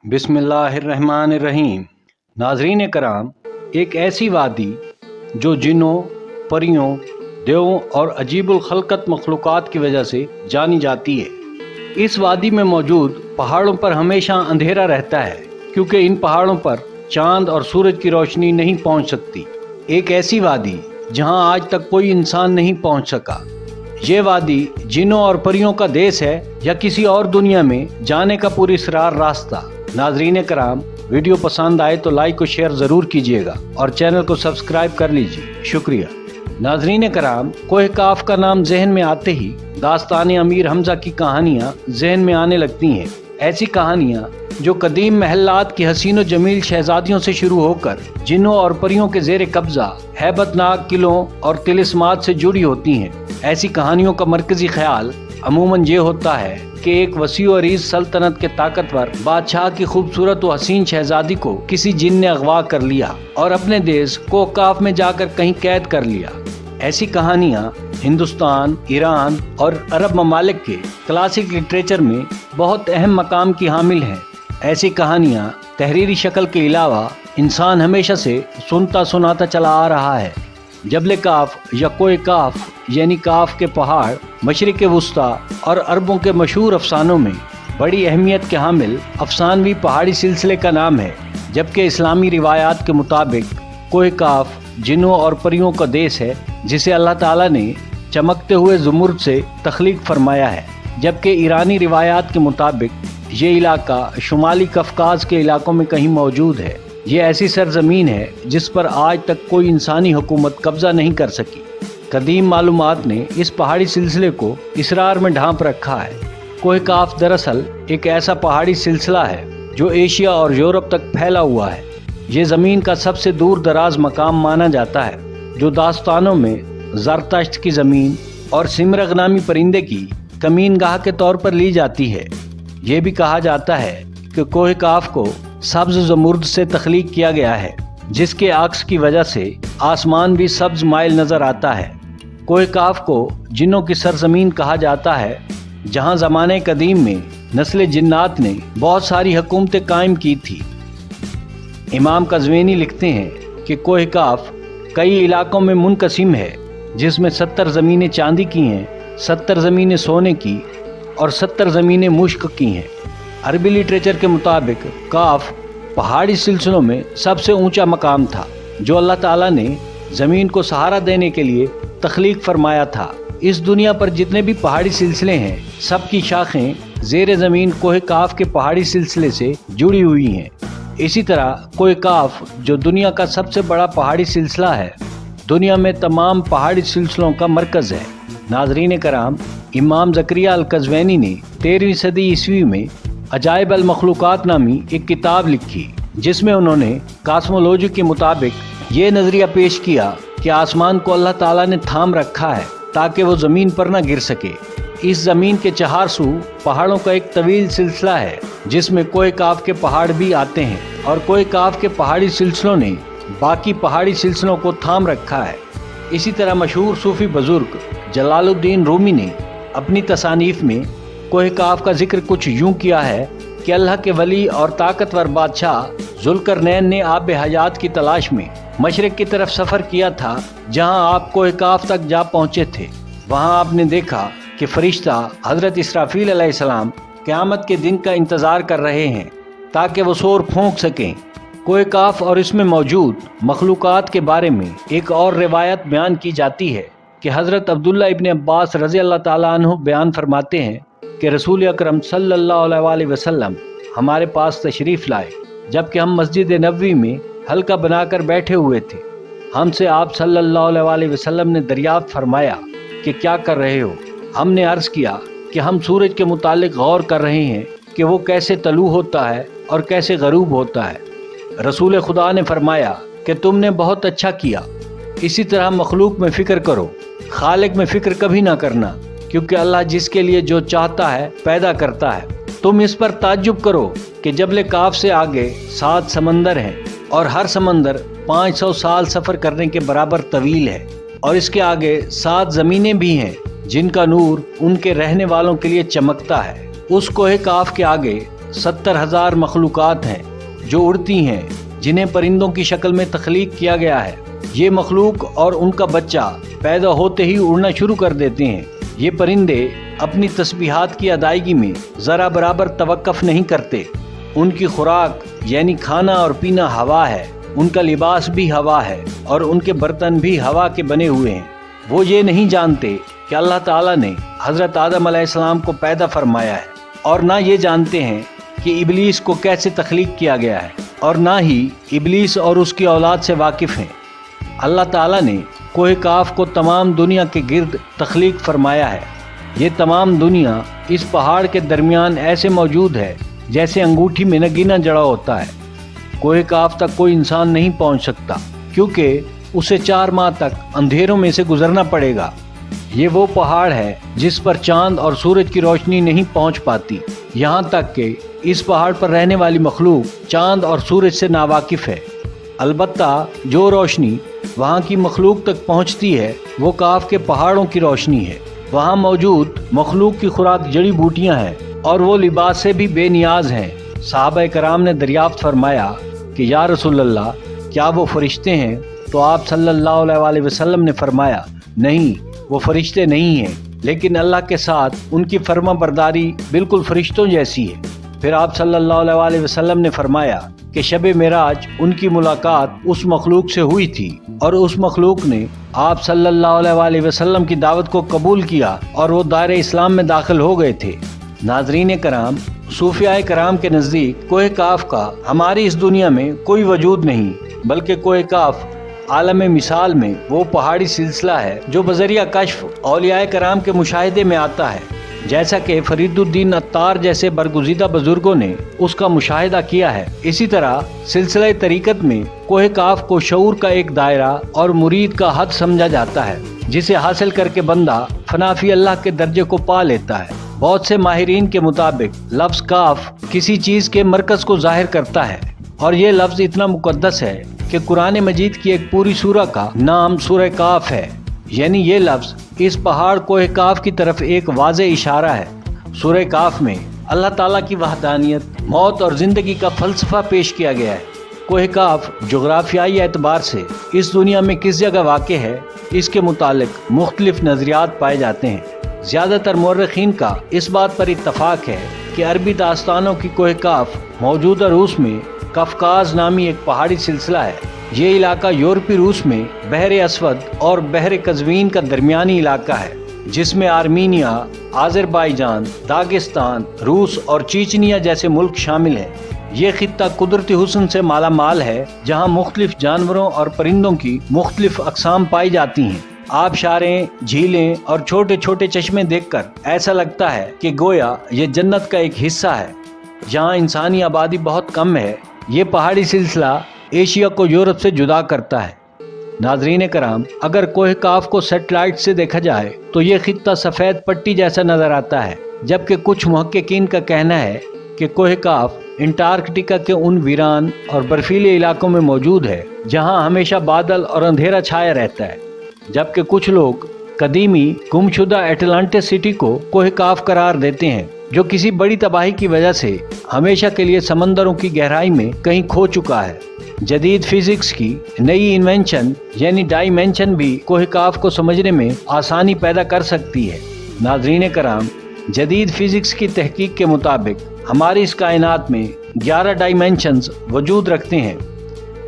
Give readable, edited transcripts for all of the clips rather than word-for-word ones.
बिस्मिल्लाहिर्रहमानिर्रहीम। नाज़रीन कराम, एक ऐसी वादी जो जिन्नों, परियों, देवों और अजीबुल खल्क़त मखलूक़ात की वजह से जानी जाती है। इस वादी में मौजूद पहाड़ों पर हमेशा अंधेरा रहता है क्योंकि इन पहाड़ों पर चांद और सूरज की रोशनी नहीं पहुंच सकती। एक ऐसी वादी जहां आज तक कोई इंसान नहीं पहुंच सका। ये वादी जिन्नों और परियों का देश है या किसी और दुनिया में जाने का पुरअसरार रास्ता। नाजरीन कराम, वीडियो पसंद आए तो लाइक और शेयर ज़रूर कीजिएगा और चैनल को सब्सक्राइब कर लीजिए। शुक्रिया। नाजरीन कराम, कोह काफ का नाम जहन में आते ही दास्तान अमीर हमजा की कहानियाँ जहन में आने लगती हैं। ऐसी कहानियाँ जो कदीम महल्लात की हसीन व जमील शहजादियों से शुरू होकर जिन्नों और परियों के जेर कब्जा हैबतनाक किलों और तिलिस्मात से जुड़ी होती हैं। ऐसी कहानियों का मरकजी ख्याल अमूमन ये होता है कि एक वसी और अरीज सल्तनत के ताकतवर बादशाह की खूबसूरत व हसीन शहजादी को किसी जिन ने अगवा कर लिया और अपने देश कोह काफ में जाकर कहीं कैद कर लिया। ऐसी कहानियाँ हिंदुस्तान, ईरान और अरब ममालिक के क्लासिक लिटरेचर में बहुत अहम मकाम की हामिल हैं। ऐसी कहानियाँ तहरीरी शक्ल के अलावा इंसान हमेशा से सुनता सुनाता चला आ रहा है। जबल काफ या कोह काफ यानी काफ के पहाड़ मशरिक़ वुस्ता और अरबों के मशहूर अफसानों में बड़ी अहमियत के हामिल अफसानवी पहाड़ी सिलसिले का नाम है, जबकि इस्लामी रिवायात के मुताबिक कोह काफ जिन्नों और परियों का देश है जिसे अल्लाह ताला ने चमकते हुए ज़ुमुर्द से तख्लीक फरमाया है। जबकि ईरानी रिवायात के मुताबिक ये इलाका शुमाली कफकाज के इलाकों में कहीं मौजूद है। ये ऐसी सरजमीन है जिस पर आज तक कोई इंसानी हुकूमत कब्जा नहीं कर सकी। कदीम मालूमात ने इस पहाड़ी सिलसिले को इसरार में ढांप रखा है। कोह काफ दरअसल एक ऐसा पहाड़ी सिलसिला है जो एशिया और यूरोप तक फैला हुआ है। ये ज़मीन का सबसे दूर दराज मकाम माना जाता है, जो दास्तानों में ज़रतश्त की ज़मीन और सिमरग नामी परिंदे की कमीनगाह के तौर पर ली जाती है। ये भी कहा जाता है कि कोह काफ को सब्ज़ ज़मुर्द से तख्लीक किया गया है, जिसके अक्स की वजह से आसमान भी सब्ज़ माइल नज़र आता है। कोह काफ को जिन्नों की सरजमीन कहा जाता है, जहाँ ज़माने कदीम में नस्ल जिन्नात ने बहुत सारी हुकूमतें कायम की थी। इमाम कज़वीनी लिखते हैं कि कोह काफ कई इलाकों में मुनक़सिम है, जिसमें 70 ज़मीनें चांदी की हैं, 70 ज़मीनें सोने की और 70 ज़मीनें मुश्क की हैं। अरबी लिटरेचर के मुताबिक काफ पहाड़ी सिलसिलों में सबसे ऊंचा मकाम था, जो अल्लाह ताला ने ज़मीन को सहारा देने के लिए तख्लीक फरमाया था। इस दुनिया पर जितने भी पहाड़ी सिलसिले हैं, सबकी शाखें ज़ेर ज़मीन कोह काफ के पहाड़ी सिलसिले से जुड़ी हुई हैं। इसी तरह कोह काफ, जो दुनिया का सबसे बड़ा पहाड़ी सिलसिला है, दुनिया में तमाम पहाड़ी सिलसिलों का मरकज़ है। नाज़रीन कराम, इमाम ज़करिया अल-कज़वीनी ने 13वीं सदी ईस्वी में अजाइब अल मखलूक़ात नामी एक किताब लिखी, जिसमें उन्होंने कास्मोलॉजी के मुताबिक ये नज़रिया पेश किया कि आसमान को अल्लाह ताला ने थाम रखा है ताकि वो ज़मीन पर न गिर सके। इस ज़मीन के 4 सू पहाड़ों का एक तवील सिलसिला है, जिसमें कोह काफ के पहाड़ भी आते हैं, और कोह काफ के पहाड़ी सिलसिलों ने बाकी पहाड़ी सिलसिलों को थाम रखा है। इसी तरह मशहूर सूफ़ी बुज़ुर्ग जलालुद्दीन रूमी ने अपनी तसानीफ़ में कोह काफ का जिक्र कुछ यूँ किया है कि अल्लाह के वली और ताकतवर बादशाह ज़ुल्करनैन ने आब हयात की तलाश में मशरिक़ की तरफ सफ़र किया था। जहाँ आप कोह काफ तक जा पहुँचे थे, वहाँ आपने देखा कि फ़रिश्ता हज़रत इसराफील अलैहिस्सलाम क़यामत के दिन का इंतज़ार कर रहे हैं ताकि वो शोर फूंक सकें। कोह काफ और इसमें मौजूद मखलूक़ात के बारे में एक और रिवायत बयान की जाती है कि हज़रत अब्दुल्ला इब्न अब्बास रज़ी अल्लाह ताला अन्हु बयान फरमाते हैं कि रसूल अकरम सल्लल्लाहु अलैहि वसल्लम हमारे पास तशरीफ़ लाए, जबकि हम मस्जिद नबवी में हल्का बनाकर बैठे हुए थे। हमसे आप सल्लल्लाहु अलैहि वसल्लम ने दरियाफ्त फरमाया कि क्या कर रहे हो। हमने अर्ज़ किया कि हम सूरज के मुतालिक गौर कर रहे हैं कि वो कैसे तलू होता है और कैसे गरूब होता है। रसूल खुदा ने फरमाया कि तुमने बहुत अच्छा किया। इसी तरह मखलूक में फ़िक्र करो, खालिक में फ़िक्र कभी ना करना, क्योंकि अल्लाह जिसके लिए जो चाहता है पैदा करता है। तुम इस पर ताज्जुब करो कि जबल काफ से आगे 7 समंदर हैं और हर समंदर 500 साल सफ़र करने के बराबर तवील है, और इसके आगे 7 ज़मीनें भी हैं जिनका नूर उनके रहने वालों के लिए चमकता है। उस कोह काफ के आगे 70,000 मखलूक़ात हैं जो उड़ती हैं, जिन्हें परिंदों की शक्ल में तख्लीक किया गया है। ये मखलूक और उनका बच्चा पैदा होते ही उड़ना शुरू कर देते हैं। ये परिंदे अपनी तस्बीहात की अदायगी में ज़रा बराबर तवक्कुफ़ नहीं करते। उनकी खुराक यानी खाना और पीना हवा है, उनका लिबास भी हवा है और उनके बर्तन भी हवा के बने हुए हैं। वो ये नहीं जानते कि अल्लाह ताला ने हज़रत आदम अलैहिस्सलाम को पैदा फरमाया है, और ना ये जानते हैं कि इबलीस को कैसे तख्लीक किया गया है, और ना ही इबलीस और उसकी औलाद से वाकिफ़ हैं। अल्लाह ताला ने कोह काफ को तमाम दुनिया के गिर्द तख्लीक फरमाया है। ये तमाम दुनिया इस पहाड़ के दरमियान ऐसे मौजूद है जैसे अंगूठी में नगीना जड़ा होता है। कोह काफ तक कोई इंसान नहीं पहुंच सकता, क्योंकि उसे 4 माह तक अंधेरों में से गुजरना पड़ेगा। ये वो पहाड़ है जिस पर चांद और सूरज की रोशनी नहीं पहुंच पाती। यहाँ तक कि इस पहाड़ पर रहने वाली मखलूक चांद और सूरज से नावाकिफ़ है। अलबत्ता जो रोशनी वहाँ की मखलूक तक पहुँचती है वो काफ के पहाड़ों की रोशनी है। वहाँ मौजूद मखलूक की खुराक जड़ी बूटियाँ हैं और वो लिबास से भी बेनियाज हैं। सहाबा कराम ने दरियाफ्त फरमाया कि या रसूलल्लाह, क्या वो फरिश्ते हैं? तो आप सल्लल्लाहु अलैहि वसल्लम ने फरमाया, नहीं, वो फरिश्ते नहीं हैं, लेकिन अल्लाह के साथ उनकी फर्मा बरदारी बिल्कुल फरिश्तों जैसी है। फिर आप सल्लल्लाहु अलैहि वसल्लम ने फरमाया कि शब मेराज उनकी मुलाकात उस मखलूक से हुई थी और उस मखलूक ने आप सल्लल्लाहु अलैहि वसल्लम की दावत को कबूल किया और वो दायरे इस्लाम में दाखिल हो गए थे। नाज़रीन कराम, सूफियाए कराम के नज़दीक कोह काफ का हमारी इस दुनिया में कोई वजूद नहीं, बल्कि कोह काफ आलम मिसाल में वो पहाड़ी सिलसिला है जो बज़रिया कश्फ औलियाए कराम के मुशाहिदे में आता है। जैसा कि फरीदुद्दीन अत्तार जैसे बरगुज़ीदा बुजुर्गों ने उसका मुशाहिदा किया है, इसी तरह सिलसिला तरीक़त में कोह काफ को शऊर का एक दायरा और मुरीद का हद समझा जाता है, जिसे हासिल करके बंदा फनाफी अल्लाह के दर्जे को पा लेता है। बहुत से माहिरीन के मुताबिक लफ्ज़ काफ किसी चीज़ के मरकज़ को ज़ाहिर करता है, और ये लफ्ज़ इतना मुक़द्दस है कि कुरान मजीद की एक पूरी सूरा का नाम सूरह काफ है। यानी ये लफ्ज़ इस पहाड़ कोह काफ की तरफ एक वाज़े इशारा है। सूरह काफ में अल्लाह ताला की वहदानियत, मौत और ज़िंदगी का फ़लसफ़ा पेश किया गया है। कोह काफ जोग्राफियाई एतबार से इस दुनिया में किस जगह वाक़े है, इसके मुतालिक मुख्तलिफ नज़रियात पाए जाते हैं। ज़्यादातर मुर्रिखीन का इस बात पर इत्तफ़ाक़ है कि अरबी दास्तानों की कोह काफ मौजूदा रूस में कफकाज नामी एक पहाड़ी सिलसिला है। ये इलाका यूरोपी रूस में बहर असवद और बहर कज़वीन का दरमियानी इलाका है, जिसमें आर्मीनिया, आज़रबाईजान, दागिस्तान, रूस और चीचनिया जैसे मुल्क शामिल हैं। ये खित्ता कुदरती हुस्न से माला माल है, जहाँ मुख्तलिफ जानवरों और परिंदों की मुख्तलिफ अक़साम पाई जाती हैं। आबशारें, झीलें और छोटे छोटे चश्मे देखकर ऐसा लगता है कि गोया ये जन्नत का एक हिस्सा है। जहाँ इंसानी आबादी बहुत कम है, ये पहाड़ी सिलसिला एशिया को यूरोप से जुदा करता है। नाज़रीन कराम, अगर कोह काफ को सेटेलाइट से देखा जाए तो ये खित्ता सफ़ेद पट्टी जैसा नज़र आता है, जबकि कुछ मुहक्किकीन का कहना है कि कोह काफ अंटार्कटिका के उन वीरान और बर्फीले इलाकों में मौजूद है जहाँ हमेशा बादल और अंधेरा छाया रहता है। जबकि कुछ लोग कदीमी गुमशुदा एटलांटिस सिटी को कोह काफ करार देते हैं, जो किसी बड़ी तबाही की वजह से हमेशा के लिए समंदरों की गहराई में कहीं खो चुका है। जदीद फिजिक्स की नई इन्वेंशन यानी डायमेंशन भी कोह काफ को समझने में आसानी पैदा कर सकती है। नाज़रीन कराम, जदीद फिजिक्स की तहकीक के मुताबिक हमारी इस कायनात में 11 डायमेंशंस वजूद रखते हैं,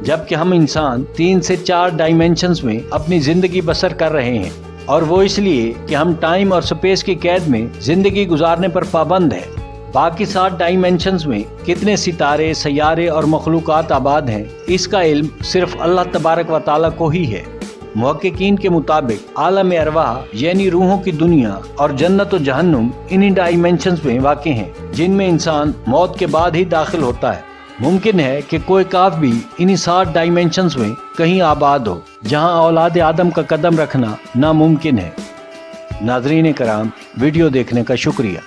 जबकि हम इंसान 3 से 4 डायमेंशंस में अपनी ज़िंदगी बसर कर रहे हैं, और वो इसलिए कि हम टाइम और स्पेस की कैद में ज़िंदगी गुजारने पर पाबंद हैं। बाकी 7 डायमेंशंस में कितने सितारे, सैयारे और मखलूक़ात आबाद हैं, इसका इल्म सिर्फ अल्लाह तबारक व तआला को ही है। मुहक्किकीन के मुताबिक आलम अरवाह यानी रूहों की दुनिया और जन्नत और जहन्नुम इन्हीं डायमेंशंस में वाक़े हैं, जिनमें इंसान मौत के बाद ही दाखिल होता है। मुमकिन है कि कोह काफ भी इन्हीं 7 डायमेंशंस में कहीं आबाद हो, जहां औलाद आदम का कदम रखना नामुमकिन है। नाज़रीन कराम, वीडियो देखने का शुक्रिया।